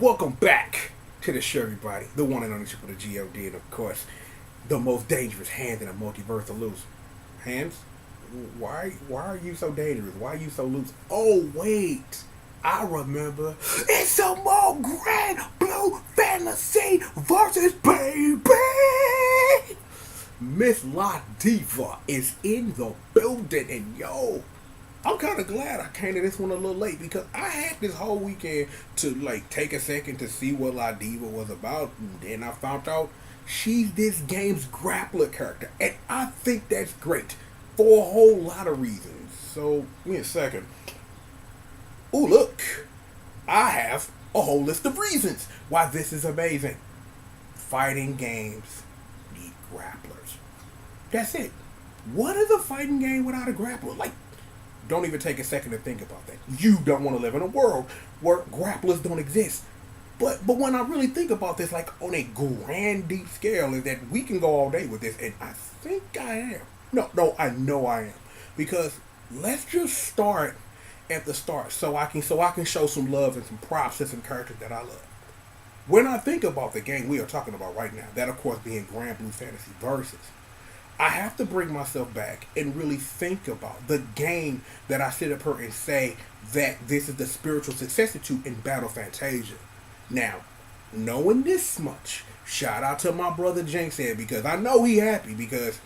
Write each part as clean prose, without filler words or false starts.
Welcome back to the show, everybody. The one and only triple the G.O.D. and of course, the most dangerous hand in a multiverse of loose. Hands? Why are you so dangerous? Why are you so loose? Oh wait, I remember. It's a more grand blue fantasy versus baby. Miss La Diva is in the building, and yo, I'm kind of glad I came to this one a little late because I had this whole weekend to take a second to see what La Diva was about, and then I found out she's this game's grappler character, and I think that's great for a whole lot of reasons. So, give me a second. Ooh, look, I have a whole list of reasons why this is amazing. Fighting games need grapplers. That's it. What is a fighting game without a grappler? Don't even take a second to think about that. You don't want to live in a world where grapplers don't exist. But when I really think about this, on a grand deep scale, is that we can go all day with this, and I think I am. No, I know I am. Because let's just start at the start so I can show some love and some props to some characters that I love. When I think about the game we are talking about right now, that of course being Grand Blue Fantasy Versus, I have to bring myself back and really think about the game that I sit up here and say that this is the spiritual successor to in Battle Fantasia. Now, knowing this much, shout out to my brother Jinx here because I know he happy because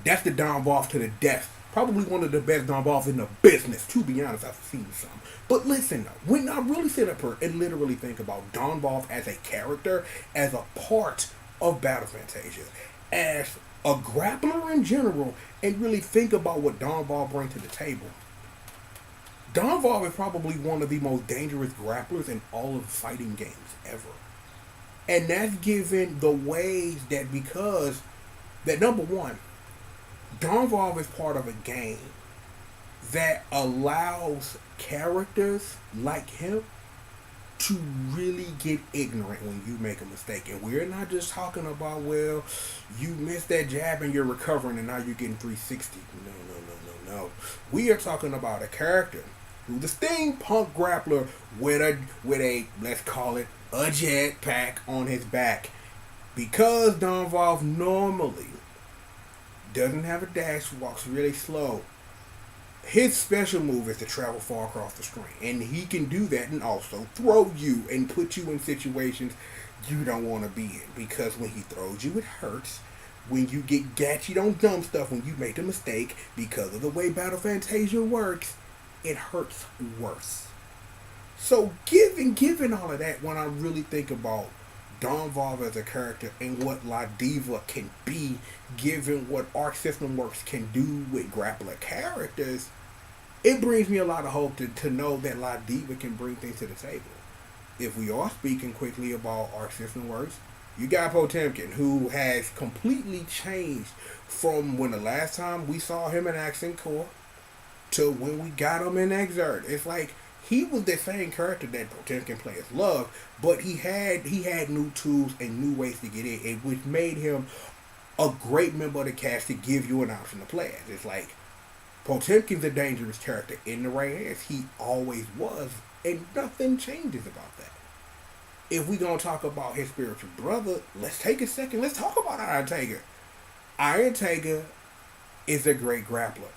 that's the Don Boff to the death. Probably one of the best Don Boffs in the business. To be honest, I've seen some. But listen, when I really sit up here and literally think about Don Boff as a character, as a part of Battle Fantasia, as a grappler in general, and really think about what Don Boff brings to the table. Don Boff is probably one of the most dangerous grapplers in all of fighting games ever. And that's given the ways that number one, Don Boff is part of a game that allows characters like him to really get ignorant when you make a mistake. And we're not just talking about, well, you missed that jab and you're recovering and now you're getting 360. No. We are talking about a character who's a steampunk grappler with a let's call it a jetpack on his back. Because Don Boff normally doesn't have a dash, walks really slow. His special move is to travel far across the screen. And he can do that and also throw you and put you in situations you don't want to be in. Because when he throws you, it hurts. When you get gatched on dumb stuff, when you make a mistake, because of the way Battle Fantasia works, it hurts worse. So given all of that, when I really think about Don Boff as a character and what La Diva can be, given what Arc System Works can do with grappler characters, it brings me a lot of hope to know that La Diva can bring things to the table. If we are speaking quickly about Arc System Works, you got Potemkin, who has completely changed from when the last time we saw him in Accent Core to when we got him in Exert. It's like he was the same character that Potemkin players loved, but he had new tools and new ways to get in, which made him a great member of the cast to give you an option to play as. It's like Potemkin's a dangerous character in the right hands. He always was, and nothing changes about that. If we're going to talk about his spiritual brother, let's take a second. Let's talk about Iron Tiger. Iron Tiger is a great grappler.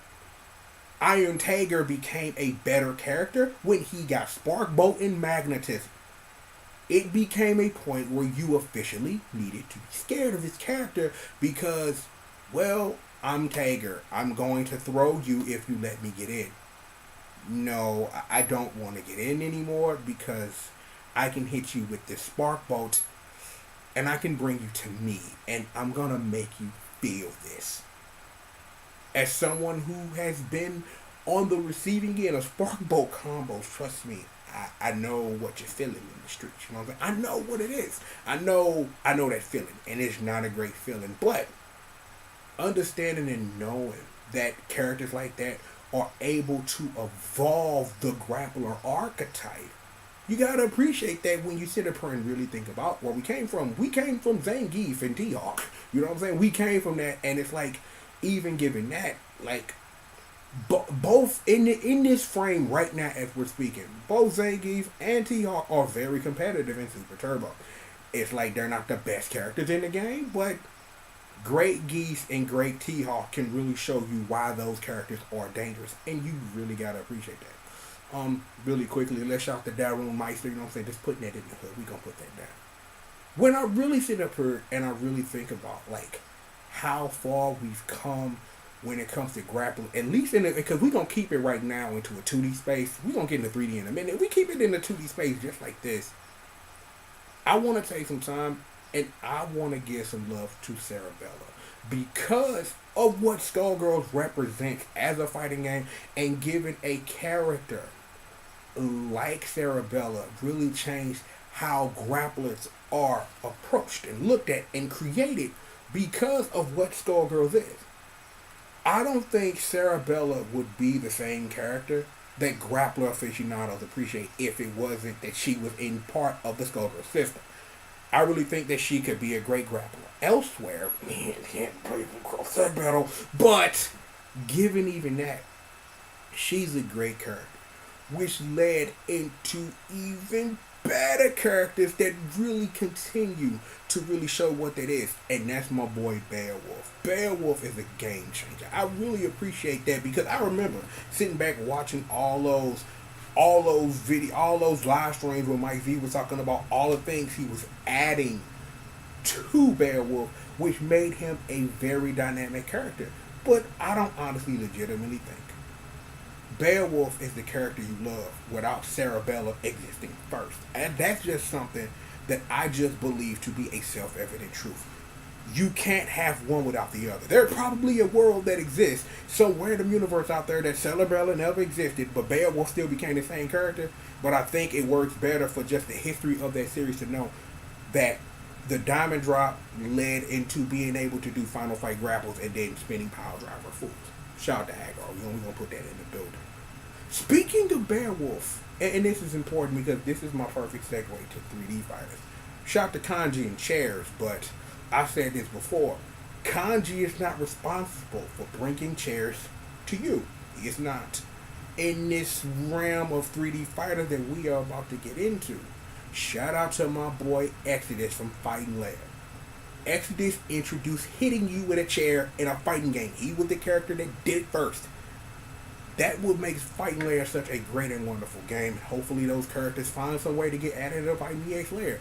Iron Tiger became a better character when he got Spark Bolt and Magnetism. It became a point where you officially needed to be scared of his character because, well, I'm Tiger. I'm going to throw you if you let me get in. No, I don't want to get in anymore because I can hit you with this Spark Bolt and I can bring you to me and I'm going to make you feel this. As someone who has been on the receiving end of Spark Bolt combos, trust me, I know what you're feeling in the streets. You know what I'm saying? I know what it is. I know that feeling, and it's not a great feeling. But understanding and knowing that characters like that are able to evolve the grappler archetype, you gotta appreciate that when you sit up here and really think about where we came from. We came from Zangief and T-Hawk. You know what I'm saying? We came from that, and it's like, even given that, Both in this frame right now as we're speaking, both Zangief and T-Hawk are very competitive in Super Turbo. It's like they're not the best characters in the game, but great Geese and great T-Hawk can really show you why those characters are dangerous, and you really gotta appreciate that. Really quickly, let's shout the Darun Meister, you know what I'm saying? Just putting that in the hood, we gonna put that down. When I really sit up here and I really think about like how far we've come when it comes to grappling, at least in because we're gonna keep it right now into a 2D space. We're gonna get into 3D in a minute. We keep it in the 2D space just like this. I want to take some time and I want to give some love to Cerebella because of what Skullgirls represents as a fighting game, and giving a character like Cerebella really changed how grapplers are approached and looked at and created because of what Skullgirls is. I don't think Cerebella would be the same character that grappler aficionados appreciate if it wasn't that she was in part of the Skullgirls system. I really think that she could be a great grappler elsewhere. Man, can't play across that battle. But given even that, she's a great character, which led into even better characters that really continue to really show what that is, and that's my boy Beowulf. Beowulf is a game changer. I really appreciate that because I remember sitting back watching all those live streams where Mike Z was talking about all the things he was adding to Beowulf, which made him a very dynamic character. But I don't honestly legitimately think Beowulf is the character you love without Cerebella existing first. And that's just something that I just believe to be a self-evident truth. You can't have one without the other. There's probably a world that exists somewhere in the universe out there that Cerebella never existed, but Beowulf still became the same character. But I think it works better for just the history of that series to know that the Diamond Drop led into being able to do Final Fight grapples and then spinning Power Driver fools. Shout out to Hagar. We're going to put that in the building. Speaking of Beowulf, and this is important because this is my perfect segue to 3D fighters. Shout out to Kanji and chairs, but I said this before. Kanji is not responsible for bringing chairs to you. He is not. In this realm of 3D fighters that we are about to get into, shout out to my boy Exodus from Fighting Lair. Exodus introduced hitting you with a chair in a fighting game. He was the character that did it first. That would make Fighting Lair such a great and wonderful game. Hopefully those characters find some way to get added to Fighting EX Lair.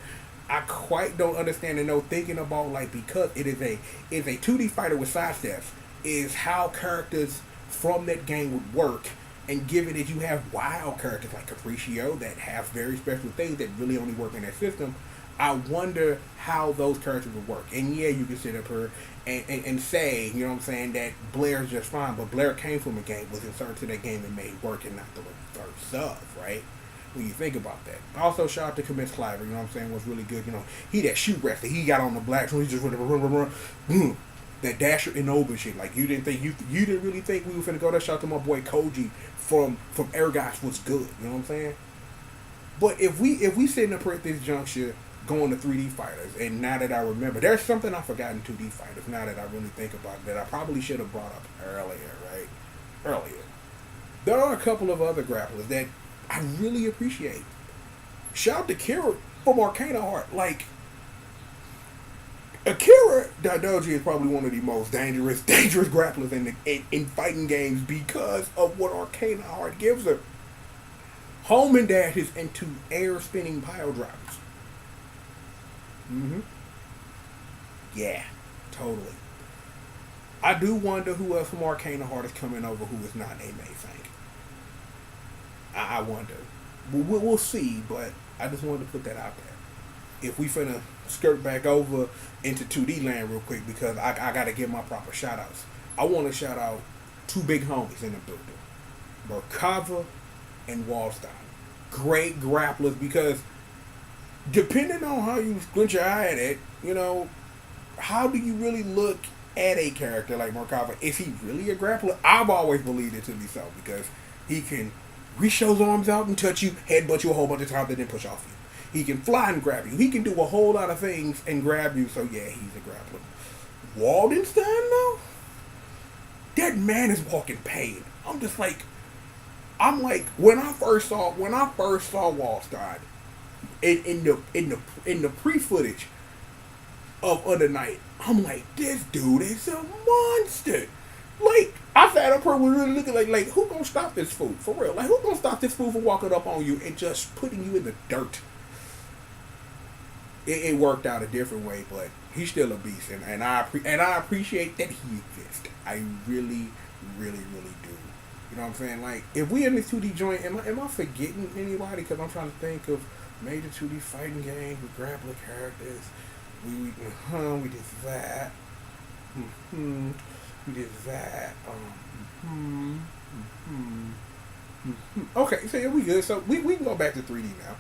I quite don't understand and know thinking about like because it is a 2D fighter with side steps is how characters from that game would work, and given that you have wild characters like Capriccio that have very special things that really only work in that system, I wonder how those characters would work. And yeah, you can sit up here and say, you know what I'm saying, that Blair's just fine, but Blair came from a game, was inserted to that game and made work and not the reverse of, right? When you think about that. Also, shout out to Commits Cliver, you know what I'm saying, was really good. You know, he that shoot wrestler, he got on the black, so he just run. Boom. That Dasher and Oba shit, like you didn't really think we were finna go there. Shout out to my boy Koji from Ergosh was good, you know what I'm saying? But if we sitting up here at this juncture going to 3D fighters, and now that I remember, there's something I forgot in 2D fighters now that I really think about it, that I probably should have brought up earlier. There are a couple of other grapplers that I really appreciate. Shout out to Kira from Arcana Heart. Like, Akira Daidoji is probably one of the most dangerous grapplers in fighting games because of what Arcana Heart gives her. Home and Dash is into air spinning pile drivers. Yeah, totally. I do wonder who else from Arcana Heart is coming over who is not a May Fang. I wonder. We'll see, but I just wanted to put that out there. If we finna skirt back over into 2D land real quick, because I gotta give my proper shout outs. I want to shout out two big homies in the building, Merkava and Wallstein. Great grapplers, because depending on how you squint your eye at it, you know, how do you really look at a character like Merkava? Is he really a grappler? I've always believed it to be so, because he can reach those arms out and touch you, headbutt you a whole bunch of times, and then push off you. He can fly and grab you. He can do a whole lot of things and grab you, so yeah, he's a grappler. Waldenstein, though? That man is walking pain. I'm just like, I'm like, when I first saw Wall Street in the pre footage of Other Night, I'm like, this dude is a monster. Like, I sat up here really looking like who gonna stop this fool for real? Like, who gonna stop this fool from walking up on you and just putting you in the dirt? It worked out a different way, but he's still a beast, and I appreciate that he exists. I really, really, really do. You know what I'm saying? Like, if we in this 2D joint, am I forgetting anybody? Because I'm trying to think of major 2D fighting games with grappling characters. We did that. We did that. Okay, so yeah, we good. So we can go back to 3D now.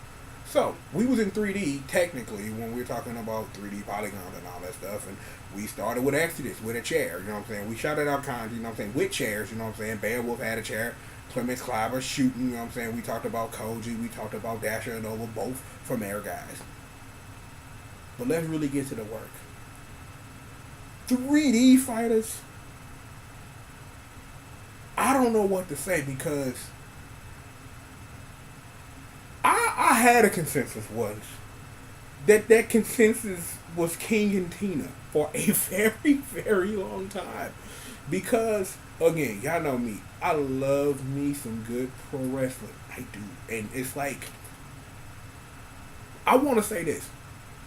So, we was in 3D, technically, when we were talking about 3D polygons and all that stuff, and we started with Exodus, with a chair, you know what I'm saying? We shouted out Kanji, you know what I'm saying, with chairs, you know what I'm saying? Beowulf had a chair, Clemens Kleiber shooting, you know what I'm saying? We talked about Koji, we talked about Dasher and Nova, both from Air Guys. But let's really get to the work. 3D fighters, I don't know what to say, because I had a consensus once. That consensus was King and Tina for a very, very long time. Because, again, y'all know me. I love me some good pro wrestling. I do. And it's like, I want to say this.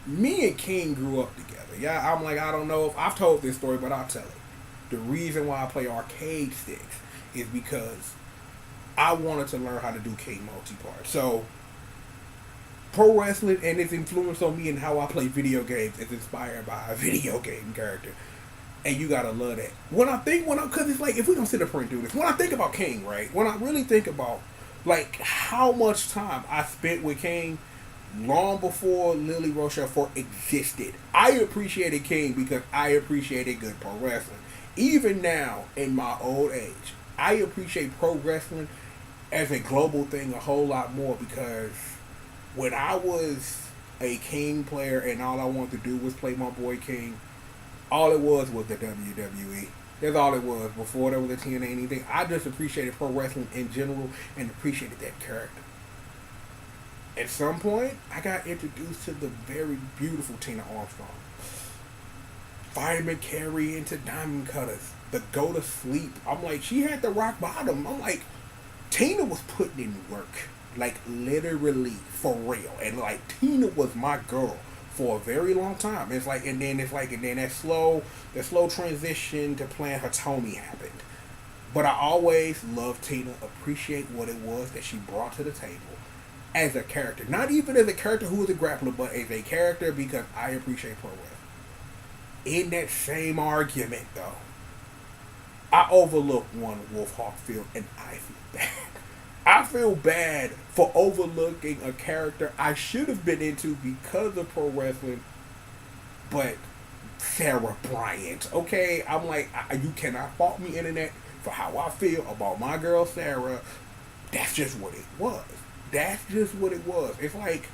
Me and King grew up together. Yeah, I'm like, I don't know if I've told this story, but I'll tell it. The reason why I play arcade sticks is because I wanted to learn how to do King multi-part. So, pro wrestling and its influence on me and how I play video games is inspired by a video game character. And you gotta love that. Cause it's like, if we don't sit up here and do this, when I think about King, right? When I really think about, like, how much time I spent with King long before Lily Rochefort existed, I appreciated King because I appreciated good pro wrestling. Even now, in my old age, I appreciate pro wrestling as a global thing a whole lot more, because when I was a King player and all I wanted to do was play my boy King, all it was the WWE. That's all it was. Before there was a TNA anything, I just appreciated pro wrestling in general and appreciated that character. At some point, I got introduced to the very beautiful Tina Armstrong. Fireman Carey into Diamond Cutters. The Go to Sleep. I'm like, she had the rock bottom. I'm like, Tina was putting in work. Like, literally, for real. And, like, Tina was my girl for a very long time. It's like, and then that slow transition to playing Hitomi happened. But I always loved Tina, appreciate what it was that she brought to the table as a character. Not even as a character who was a grappler, but as a character because I appreciate pro wrestling. In that same argument, though, I overlooked one Wolf Hawkfield, and I feel bad. I feel bad for overlooking a character I should have been into because of pro wrestling, but Sarah Bryant. Okay, I'm like, you cannot fault me, internet, for how I feel about my girl Sarah. That's just what it was. That's just what it was. It's like,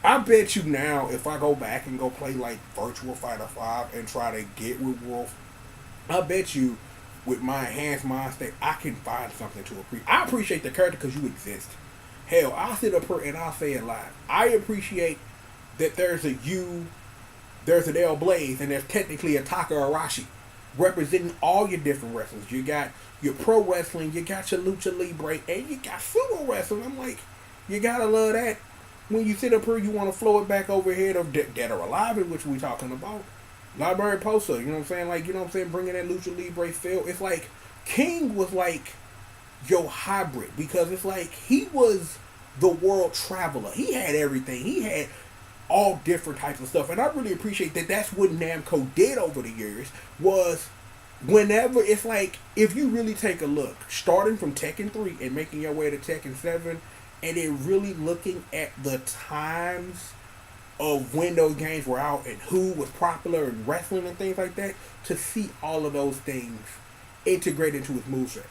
I bet you now, if I go back and go play like Virtua Fighter 5 and try to get with Wolf, I bet you, with my enhanced mind state, I can find something to appreciate. I appreciate the character because you exist. Hell, I'll sit up here and I'll say it live. I appreciate that there's a you, there's an El Blaze, and there's technically a Taka Arashi representing all your different wrestlers. You got your pro wrestling, you got your lucha libre, and you got sumo wrestling. I'm like, you gotta love that. When you sit up here, you want to flow it back over here to Dead or Alive, in which we talking about. Library Poster, you know what I'm saying? Like, you know what I'm saying? Bringing that lucha libre feel. It's like, King was like your hybrid, because it's like, he was the world traveler. He had everything. He had all different types of stuff. And I really appreciate that that's what Namco did over the years, was whenever, it's like, if you really take a look, starting from Tekken 3 and making your way to Tekken 7, and then really looking at the times of when those games were out and who was popular in wrestling and things like that, to see all of those things integrated into his moveset.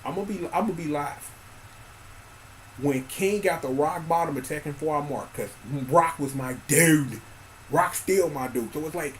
I'm gonna be live. When King got the rock bottom of Tekken 4, I marked, because Rock was my dude. Rock's still my dude. So it's like,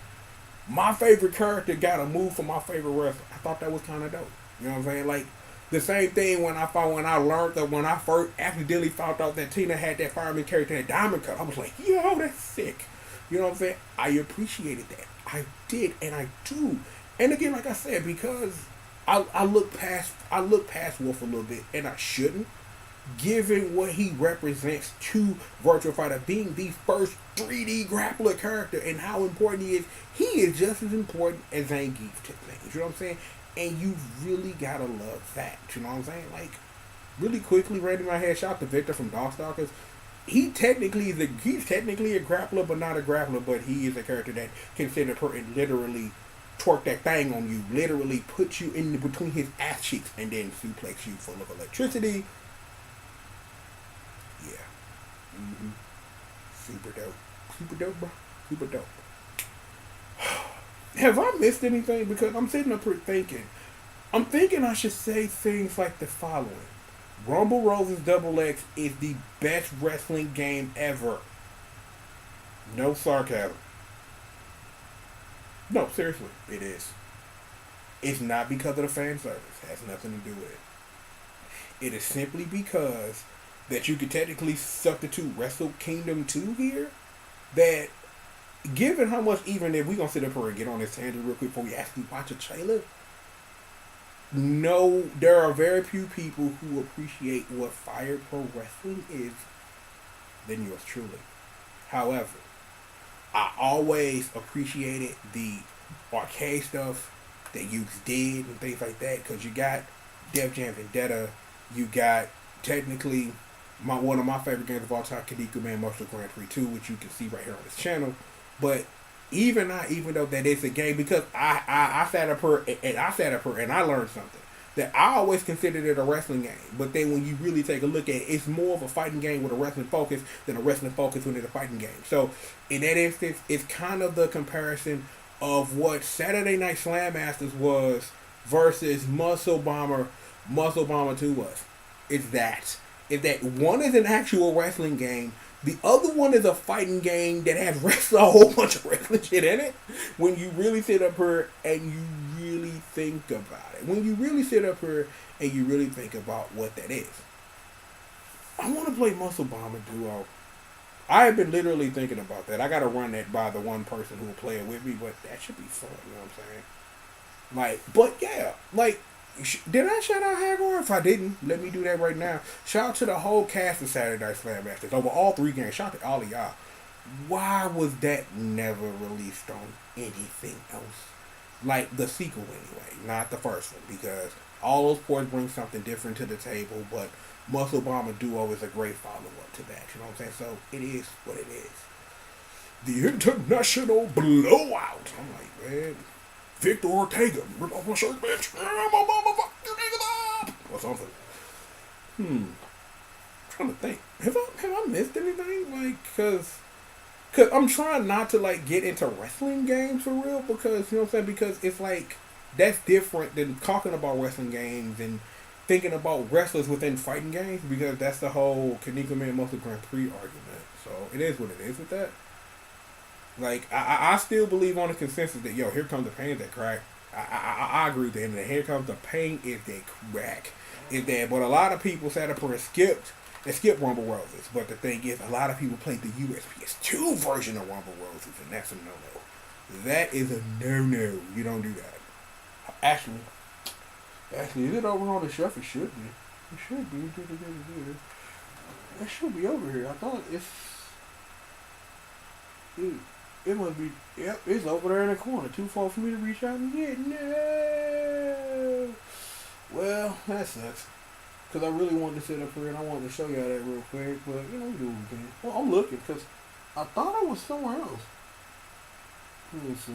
my favorite character got a move from my favorite wrestler. I thought that was kind of dope. You know what I'm saying? Like the same thing when I learned that when I first accidentally found out that Tina had that fireman character at Diamond Cut, I was like, yo, that's sick. You know what I'm saying? I appreciated that. I did and I do. And again, like I said, because I look past Wolf a little bit and I shouldn't. Given what he represents to Virtua Fighter being the first 3D grappler character and how important he is just as important as Zangief to things. You know what I'm saying? And you really gotta love that. You know what I'm saying? Like, really quickly, right in my head, shout out to Victor from Darkstalkers. He's technically a grappler, but not a grappler. But he is a character that can sit up and literally twerk that thing on you, literally put you in between his ass cheeks, and then suplex you full of electricity. Yeah. Mm-hmm. Super dope. Super dope, bro. Super dope. Have I missed anything? Because I'm sitting up here thinking. I'm thinking I should say things like the following. Rumble Roses Double X is the best wrestling game ever. No sarcasm. No, seriously, it is. It's not because of the fan service. It has nothing to do with it. It is simply because that you could technically substitute Wrestle Kingdom 2 here. That, given how much, even if we're going to sit up here and get on this tangent real quick before we actually watch a trailer. No, there are very few people who appreciate what Fire Pro Wrestling is than yours truly. However, I always appreciated the arcade stuff that you did and things like that, because you got Def Jam Vendetta, you got technically one of my favorite games of all time, Kaneko Man Muscle Grand Prix 2, which you can see right here on this channel. But even though that is a game, because I sat up here and I learned something that I always considered it a wrestling game, but then when you really take a look at it, it's more of a fighting game with a wrestling focus than a wrestling focus when it's a fighting game. So in that instance, it's kind of the comparison of what Saturday Night Slam Masters was versus Muscle Bomber 2 was. It's that one is an actual wrestling game. The other one is a fighting game that has a whole bunch of wrestling shit in it. When you really sit up here and you really think about it. When you really sit up here and you really think about what that is. I want to play Muscle Bomber Duo. I have been literally thinking about that. I got to run that by the one person who will play it with me, but that should be fun, you know what I'm saying? Like, but yeah, like, did I shout out Hagar? If I didn't, let me do that right now. Shout out to the whole cast of Saturday Night Slam Masters over all 3 games. Shout out to all of y'all. Why was that never released on anything else? Like the sequel anyway, not the first one, because all those ports bring something different to the table, but Muscle Bomber Duo is a great follow-up to that, you know what I'm saying? So it is what it is. The International Blowout. I'm like, man, Victor Ortega, rip off my shirt, bitch. Or something. I'm trying to think. Have I missed anything? Like, cause I'm trying not to like get into wrestling games for real, because you know what I'm saying? Because it's like that's different than talking about wrestling games and thinking about wrestlers within fighting games, because that's the whole Kaneko Man Muscle Grand Prix argument. So it is what it is with that. Like, I still believe on the consensus that, yo, here comes the pain that crack. I agree with that. And here comes the pain is that crack. Is that, but a lot of people sat up and skipped Rumble Roses. But the thing is, a lot of people played the USPS2 version of Rumble Roses, and that's a no-no. That is a no-no. You don't do that. Actually, is it over on the shelf? It should be. It should be. It should be over here. I thought it must be. Yep, it's over there in the corner. Too far for me to reach out and get. No. Well, that sucks. Because I really wanted to sit up here and I wanted to show y'all that real quick. But, you know, we do what we can. Well, I'm looking because I thought I was somewhere else. Let me see.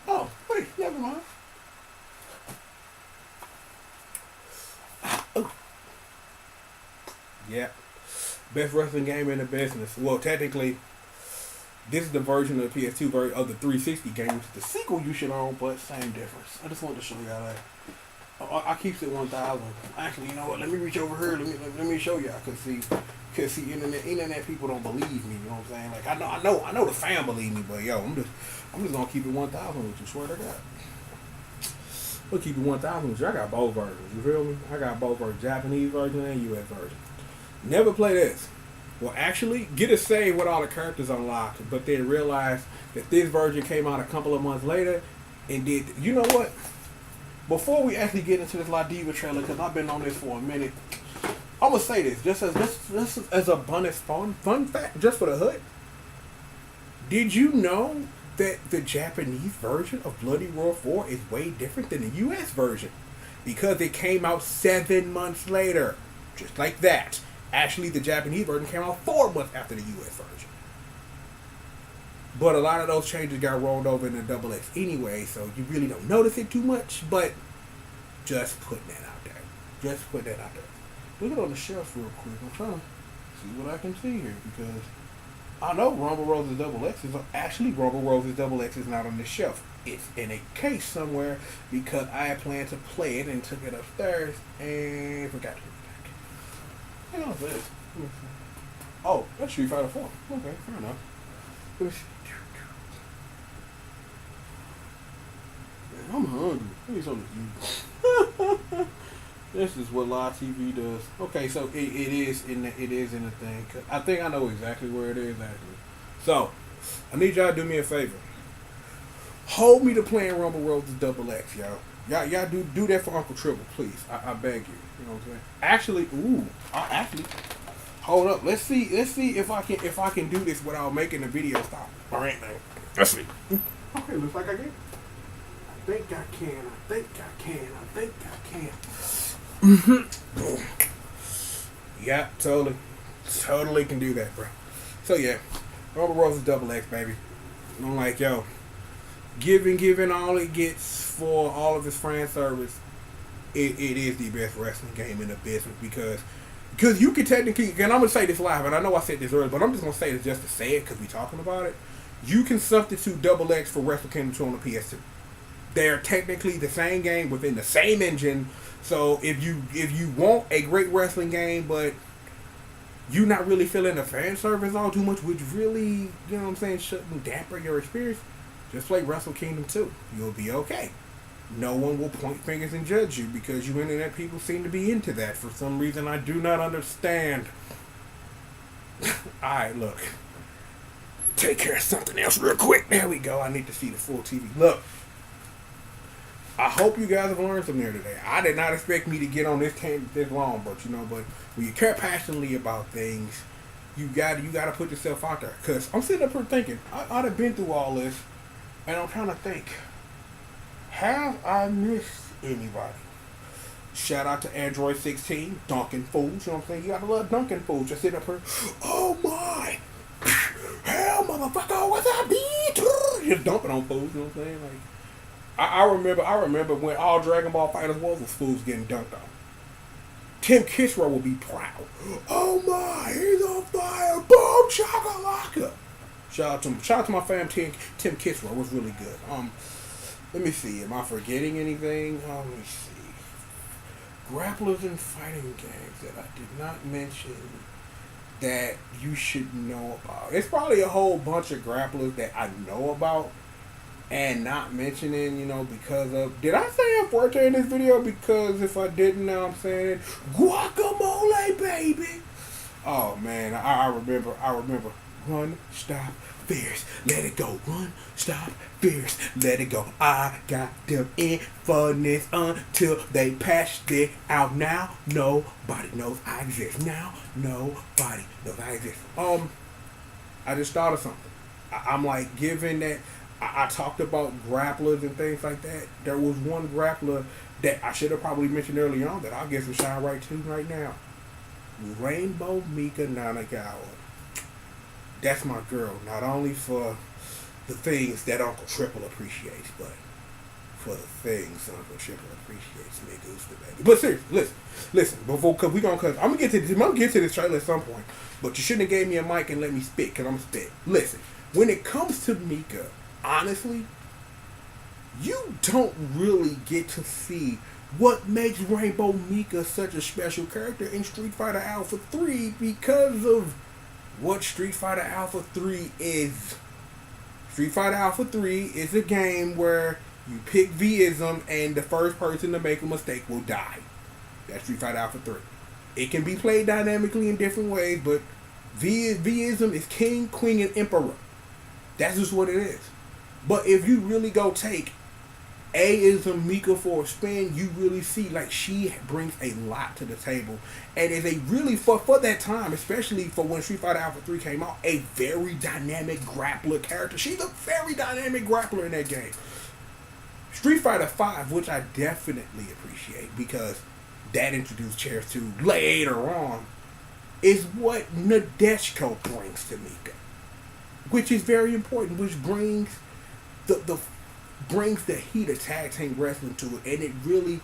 Oh, wait, never mind. Oh. Yeah. Best wrestling game in the business. Well, technically, this is the version of the PS2 version of the 360 game, which is the sequel you should own, but same difference. I just wanted to show y'all that. I keeps it 1,000. Actually, you know what? Let me reach over here. Let me show y'all. Cause see, internet people don't believe me. You know what I'm saying? Like I know the fam believe me, but yo, I'm just gonna keep it 1,000 with you. Swear to God. We'll keep it 1,000 with you. I got both versions. You feel me? I got both versions, Japanese version and US version. Never play this. Well, actually, get a save with all the characters unlocked, but then realize that this version came out a couple of months later and did. You know what? Before we actually get into this La Diva trailer, because I've been on this for a minute, I'm gonna say this just as a bonus fun fact, just for the hood. Did you know that the Japanese version of Bloody Roar 4 is way different than the US version? Because it came out 7 months later. Just like that. Actually, the Japanese version came out 4 months after the US version. But a lot of those changes got rolled over in the Double X anyway, so you really don't notice it too much, but just putting that out there. Just put that out there. Look it on the shelf real quick. I'm trying to see what I can see here, because I know Rumble Rose's Double X is actually Rumble Rose's Double X is not on the shelf. It's in a case somewhere because I had planned to play it and took it upstairs and forgot to put it back. Hang on for this. Oh, that's Street Fighter 4. Okay, fair enough. Let me see. Man, I'm hungry. I need something to eat. This is what live TV does. Okay, so it is in the thing. I think I know exactly where it is actually. So I need y'all to do me a favor. Hold me to playing Rumble Rose's Double X, y'all. Y'all do that for Uncle Triple, please. I beg you. You know what I'm saying? Actually, hold up. Let's see if I can do this without making the video stop. All right, man. Let's see. Okay, looks like I can. I think I can. Yeah, totally can do that, bro. So yeah, Rumble Rose's Double X, baby. I'm like, yo, giving all it gets for all of his fan service, it is the best wrestling game in the business because you can technically, and I'm gonna say this live, and I know I said this earlier, but I'm just gonna say this just to say it because we talking about it. You can substitute Double X for Wrestle Kingdom 2 on the PS2. They're technically the same game within the same engine. So if you want a great wrestling game, but you're not really feeling the fan service all too much, which really, you know what I'm saying, shouldn't damper your experience, just play Wrestle Kingdom 2. You'll be okay. No one will point fingers and judge you because you internet people seem to be into that for some reason I do not understand. Alright, look. Take care of something else real quick. There we go. I need to see the full TV. Look. I hope you guys have learned something here today. I did not expect me to get on this tangent this long, but when you care passionately about things, you gotta put yourself out there. Cause I'm sitting up here thinking, I'd have been through all this, and I'm trying to think, have I missed anybody? Shout out to Android 16, Dunkin' Fools. You know what I'm saying? You gotta love Dunkin' Fools. Just sitting up here, oh my, hell motherfucker, what's up, bitch? Just dumping on fools. You know what I'm saying? Like. I remember when all Dragon Ball Fighters was fools getting dunked on. Tim Kisrow will be proud. Oh my, he's on fire. Boom, chakalaka. Shout out to my fam Tim Kisrow. It was really good. Let me see. Am I forgetting anything? Let me see. Grapplers and fighting games that I did not mention that you should know about. It's probably a whole bunch of grapplers that I know about. And not mentioning, because of... Did I say Fuerte in this video? Because if I didn't, now I'm saying it. Guacamole, baby! Oh, man. I remember. Run, stop, fierce. Let it go. Run, stop, fierce. Let it go. I got them infinite until they patched it out. Now, nobody knows I exist. Now, nobody knows I exist. I just thought of something. I'm like, given that... I talked about grapplers and things like that. There was one grappler that I should have probably mentioned earlier on that I'll get some shine right to right now. Rainbow Mika Nanagawa. That's my girl. Not only for the things that Uncle Triple appreciates, but for the things Uncle Triple appreciates. Baby. But seriously, listen. Before, I'm gonna get to this trailer at some point. But you shouldn't have gave me a mic and let me spit, cause I'm gonna spit. Listen, when it comes to Mika. Honestly, you don't really get to see what makes Rainbow Mika such a special character in Street Fighter Alpha 3 because of what Street Fighter Alpha 3 is. Street Fighter Alpha 3 is a game where you pick Vism and the first person to make a mistake will die. That's Street Fighter Alpha 3. It can be played dynamically in different ways, but Vism is king, queen, and emperor. That's just what it is. But if you really go take A-ism Mika for a spin, you really see like she brings a lot to the table, and is a really for that time, especially for when Street Fighter Alpha 3 came out, a very dynamic grappler character. She's a very dynamic grappler in that game. Street Fighter 5, which I definitely appreciate because that introduced Chairs 2 later on, is what Nadeshiko brings to Mika, which is very important, which brings brings the heat of tag team wrestling to it, and it really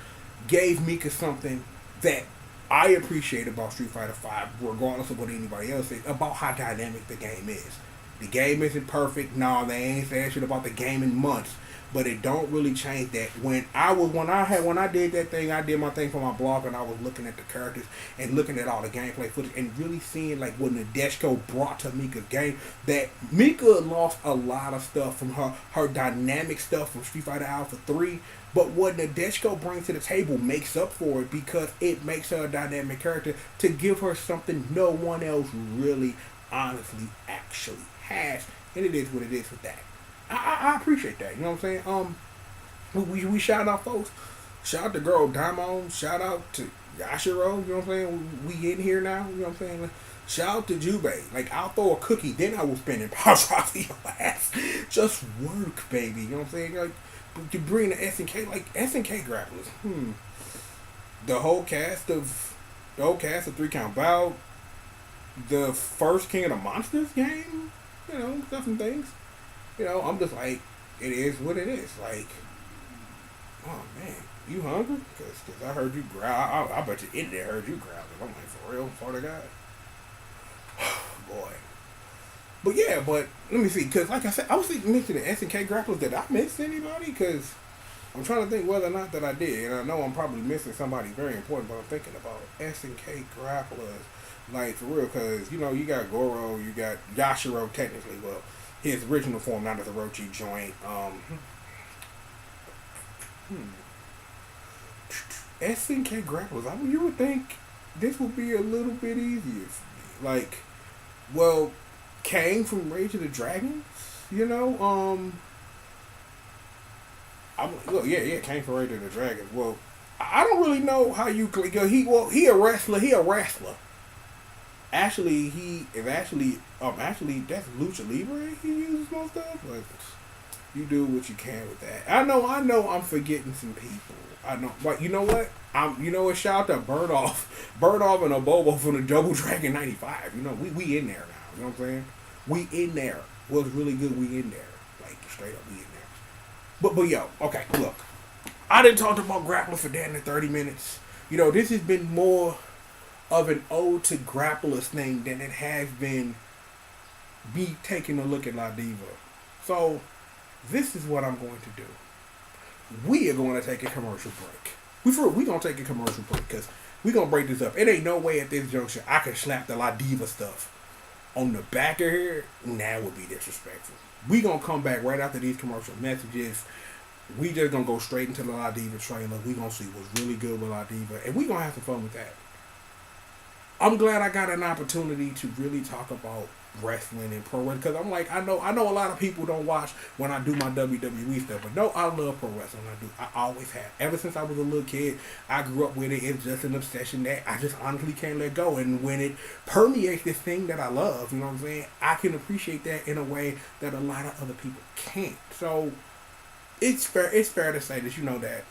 gave Mika something that I appreciate about Street Fighter V, regardless of what anybody else says, about how dynamic the game is. The game isn't perfect. No, they ain't saying shit about the game in months, but it don't really change that. When I did that thing, I did my thing for my blog, and I was looking at the characters and looking at all the gameplay footage and really seeing like what Nadeshiko brought to Mika's game. That Mika lost a lot of stuff from her dynamic stuff from Street Fighter Alpha 3, but what Nadeshiko brings to the table makes up for it because it makes her a dynamic character to give her something no one else really honestly actually has, and it is what it is with that. I appreciate that. You know what I'm saying? We shout out folks. Shout out to girl Diamond. Shout out to Yashiro. You know what I'm saying? We in here now. You know what I'm saying? Shout out to Jubei. Like, I'll throw a cookie, then I will spin it. Power drop for your ass. Just work, baby. You know what I'm saying? Like, you bring the SNK, like SNK grapplers. The whole cast of 3 Count Bout, the first King of the Monsters game. You know, stuff and things. You know, I'm just like, it is what it is. Like, oh man, you hungry? Cause I heard you growl. I bet you in there heard you growling. I'm like, for real? For the God? Boy. But yeah, but let me see. Cause like I said, I was mentioning SNK grapplers. Did I miss anybody? Cause I'm trying to think whether or not that I did. And I know I'm probably missing somebody very important, but I'm thinking about SNK grapplers. Like, for real, cause, you know, you got Goro, you got Yashiro technically, well, his original form, not as a Orochi joint. SNK grapplers. I mean, you would think this would be a little bit easier for me. Like, well, Kang from Rage of the Dragons, you know. Kang from Rage of the Dragons. Well, I don't really know how you click. He a wrestler. He a wrestler. Actually, that's Lucha Libre he uses most of. But you do what you can with that. I know I'm forgetting some people. I know, but you know what? Shout out to Bird Off and a Bobo from the Double Dragon 95. You know, we in there now. You know what I'm saying? We in there. Was really good. We in there. Like, straight up, we in there. But yo, okay, look. I didn't talk about grappling for damn near 30 minutes. You know, this has been more of an ode to grapplers thing than it has been me taking a look at La Diva. So, this is what I'm going to do. We are going to take a commercial break. We going to take a commercial break because we going to break this up. It ain't no way at this juncture I can slap the La Diva stuff on the back of here. That would be disrespectful. We going to come back right after these commercial messages. We just going to go straight into the La Diva trailer. We going to see what's really good with La Diva. And we going to have some fun with that. I'm glad I got an opportunity to really talk about wrestling and pro wrestling because I'm like, I know a lot of people don't watch when I do my WWE stuff, but no, I love pro wrestling. I always have. Ever since I was a little kid, I grew up with it. It's just an obsession that I just honestly can't let go. And when it permeates this thing that I love, you know what I'm saying, I can appreciate that in a way that a lot of other people can't. So it's fair to say that, you know, that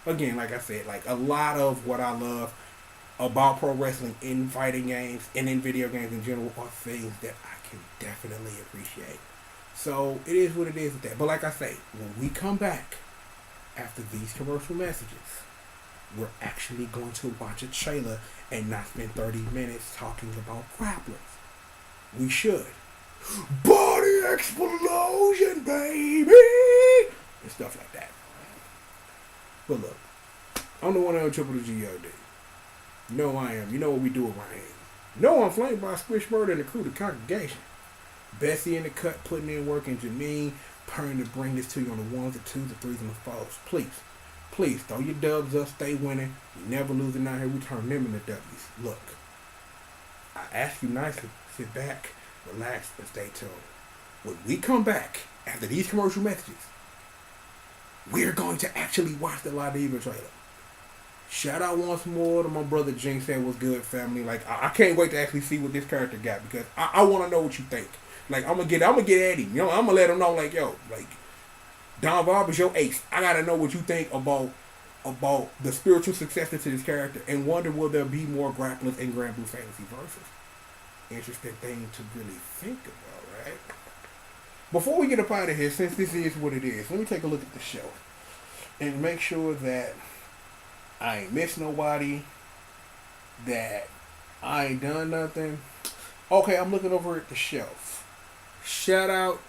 again, like I said, like a lot of what I love about pro wrestling in fighting games and in video games in general are things that I can definitely appreciate. So it is what it is with that. But like I say, when we come back after these commercial messages, we're actually going to watch a trailer and not spend 30 minutes talking about grapplers. We should. Body explosion, baby! And stuff like that. But look, I'm the one that triple the G.O.D. You know who I am. You know what we do around here. You know I'm flanked by Squish Murder and the crew, the congregation. Bessie in the cut, putting in work, and Janine purring to bring this to you on the ones, the twos, the threes, and the fours. Please, throw your dubs up, stay winning. We never losing out here. We turn them into W's. Look, I ask you nicely, sit back, relax, and stay tuned. When we come back, after these commercial messages, we're going to actually watch the La Diva trailer. Shout out once more to my brother Jinx, that was good, family. Like, I can't wait to actually see what this character got, because I want to know what you think. Like, I'm gonna get at him. You know, I'm gonna let him know, like, yo, like, Don Bob is your ace. I gotta know what you think about the spiritual successor to this character, and wonder will there be more grapplers in Grand Blue Fantasy Versus. Interesting thing to really think about, right? Before we get up out of here, since this is what it is, let me take a look at the show and make sure that I ain't missed nobody, that I ain't done nothing. Okay, I'm looking over at the shelf. Shout out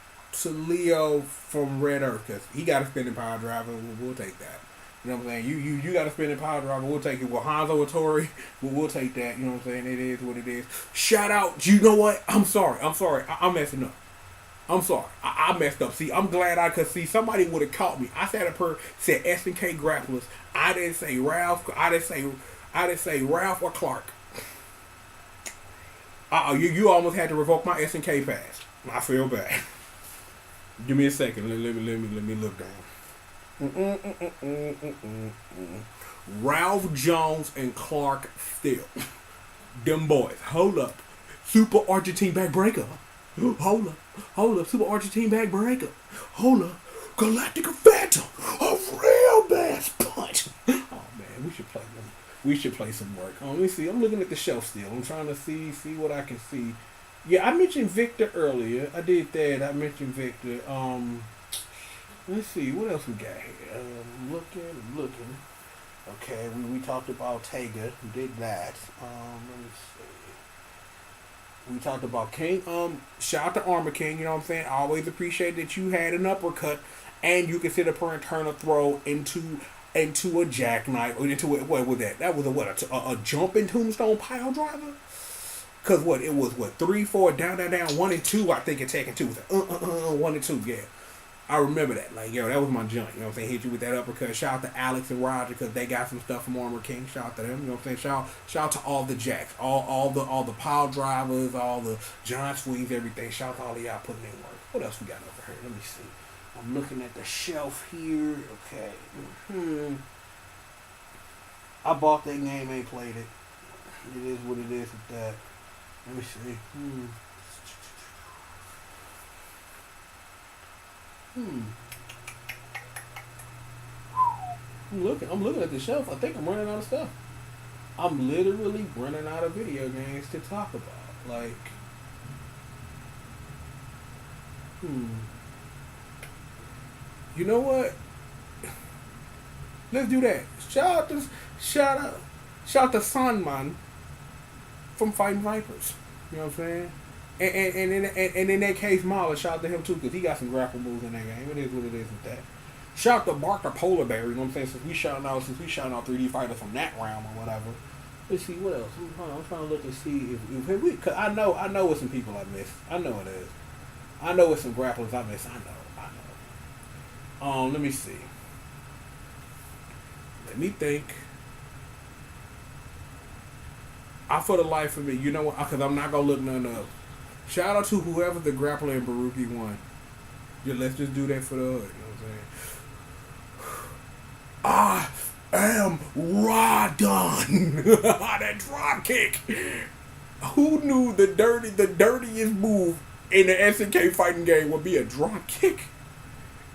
to Leo from Red Earth, because he got a spinning power driver. We'll take that. You know what I'm saying? You got a spinning power driver. We'll take it. With Hanzo or Tori, we'll take that. You know what I'm saying? It is what it is. Shout out. You know what? I'm sorry. I'm messing up. I'm sorry. I messed up. See, I'm glad I could see. Somebody would have caught me. I said said SNK grapplers. I didn't say Ralph. I didn't say Ralph or Clark. You almost had to revoke my SNK pass. I feel bad. Give me a second. Let me look down. Ralph Jones and Clark Still. Them boys. Hold up. Super Argentine backbreaker. Hold up. Super Argentine backbreaker. Hold up. Galactica Phantom. A real bass punch. Oh man, we should play some work. Let me see. I'm looking at the shelf still. I'm trying to see what I can see. Yeah, I mentioned Victor earlier. I did that. I mentioned Victor. Let's see. What else we got here? Looking. Okay, we talked about Tega. We did that. Let me see. We talked about King. Shout out to Armor King. You know what I'm saying? I always appreciate that you had an uppercut and you could sit up and turn a throw into a jackknife or into what was that? That was a jumping tombstone pile driver. Cause it was 3, 4, down, 1 and 2. I think Tekken 2 was 1 and 2. Yeah, I remember that. Like, yo, that was my joint. You know what I'm saying? Hit you with that uppercut. Shout out to Alex and Roger, because they got some stuff from Armor King. Shout out to them. You know what I'm saying? Shout out to all the jacks, all the pile drivers, all the giant swings, everything. Shout out to all of y'all putting in work. What else we got over here? Let me see. I'm looking at the shelf here. Okay. I bought that game, ain't played it. It is what it is with that. Let me see. I'm looking at the shelf. I think I'm running out of stuff. I'm literally running out of video games to talk about. Like, you know what? Let's do that. Shout out to Sanman from Fighting Vipers. You know what I'm saying? And in that case, Mahler, shout out to him too, because he got some grapple moves in that game. It is what it is with that. Shout out to Bark the Polar Bear, you know what I'm saying? Since we shouting out 3D Fighter from that realm or whatever. Let's see, what else? I'm trying to look and see if we, cause I know it's some people I missed. I know it is. I know it's some grapplers I missed. I know. Let me see. Let me think. For the life of me, you know what? Because I'm not going to look none up. Shout out to whoever the grappler in Baruki won. Yeah, let's just do that for the hood. You know what I'm saying? I am Radon. That drop kick. Who knew the dirtiest move in the SNK fighting game would be a drop kick?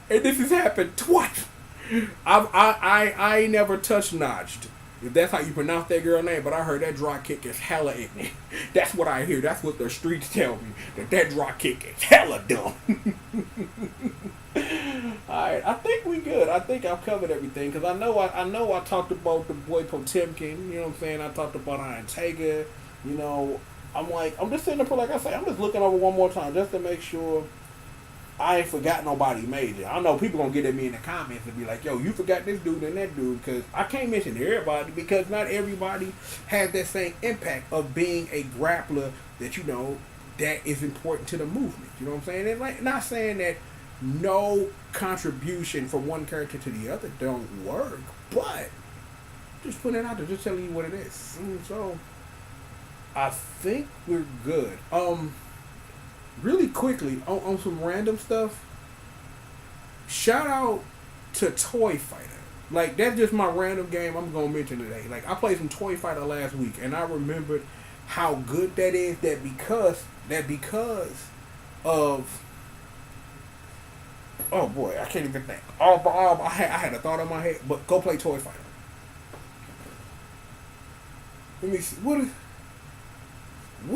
And this has happened twice. I ain't never touched notched. If that's how you pronounce that girl name, but I heard that drop kick is hella ignorant. That's what I hear. That's what the streets tell me. That drop kick is hella dumb. Alright, I think we good. I think I've covered everything. Because I know I talked about the boy Potemkin. You know what I'm saying? I talked about Iron Tiger. You know, I'm just sitting there, like I say, I'm just looking over one more time just to make sure I ain't forgot nobody major. I know people gonna get at me in the comments and be like, "Yo, you forgot this dude and that dude," because I can't mention everybody because not everybody has that same impact of being a grappler that that is important to the movement. You know what I'm saying? And like, not saying that no contribution from one character to the other don't work, but just putting it out there, just telling you what it is. So I think we're good. Really quickly on some random stuff. Shout out to Toy Fighter. Like, that's just my random game I'm gonna mention today. Like, I played some Toy Fighter last week, and I remembered how good that is. That because of, oh boy, I can't even think. I had a thought in my head, but go play Toy Fighter. Let me see. What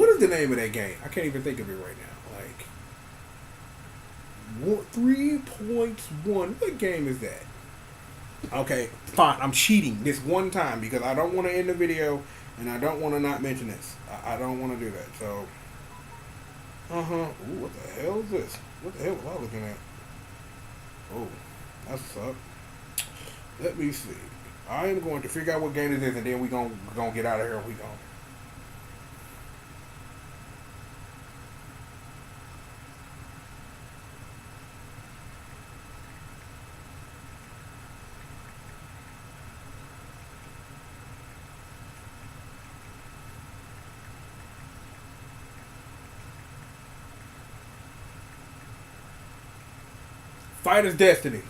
is the name of that game? I can't even think of it right now. Like, 3.1. What game is that? Okay, fine. I'm cheating this one time because I don't want to end the video and I don't want to not mention this. I don't want to do that. So, Ooh, what the hell is this? What the hell was I looking at? Oh, that's up. Let me see. I am going to figure out what game it is, and then we're gonna get out of here. We gonna. Fighter's Destiny.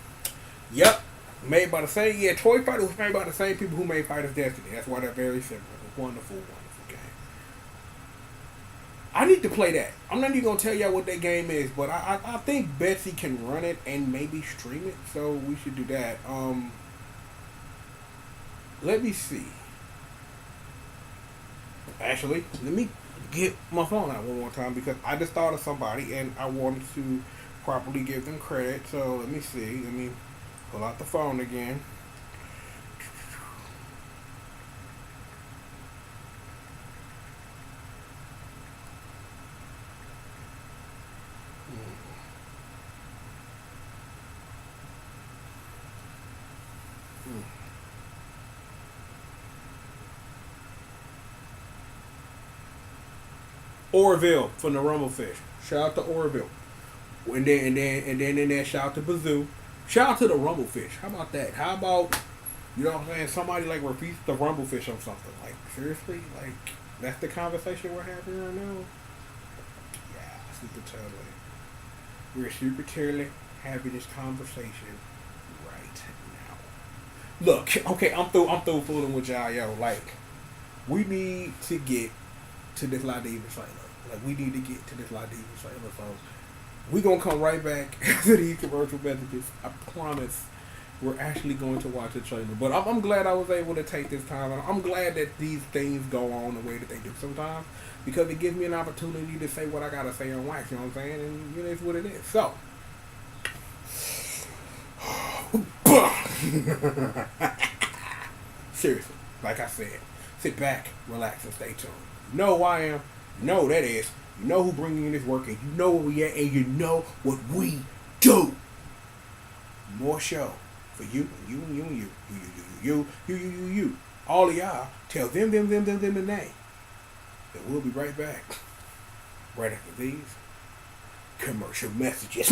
Yep. Made by the same, Toy Fighter was made by the same people who made Fighter's Destiny. That's why they're very similar. A wonderful, wonderful game. I need to play that. I'm not even going to tell y'all what that game is, but I think Betsy can run it and maybe stream it, so we should do that. Let me see. Actually, let me get my phone out one more time because I just thought of somebody and I wanted to properly give them credit. So let me see. Let me pull out the phone again. Orville from the Rumblefish. Shout out to Orville. And then shout out to Bazoo. Shout out to the Rumblefish. How about that? How about, you know what I'm saying, somebody like repeats the Rumblefish on something. Like, seriously? Like, that's the conversation we're having right now? Yeah, super totally. We're super totally having this conversation right now. Look, okay, I'm through fooling with y'all, yo. Like, we need to get to this La Diva trailer. Like, we need to get to this La Diva trailer, folks. We gonna come right back after these commercial messages. I promise we're actually going to watch the trailer. But I'm glad I was able to take this time. I'm glad that these things go on the way that they do sometimes because it gives me an opportunity to say what I gotta say on wax. You know what I'm saying? And it's what it is. So. Seriously, like I said, sit back, relax, and stay tuned. You know who I am. You know who that is. You know who bringing in this work, and you know where we at, and you know what we do. More show for you, and you. All of y'all, tell them the name. And we'll be right back. Right after these commercial messages.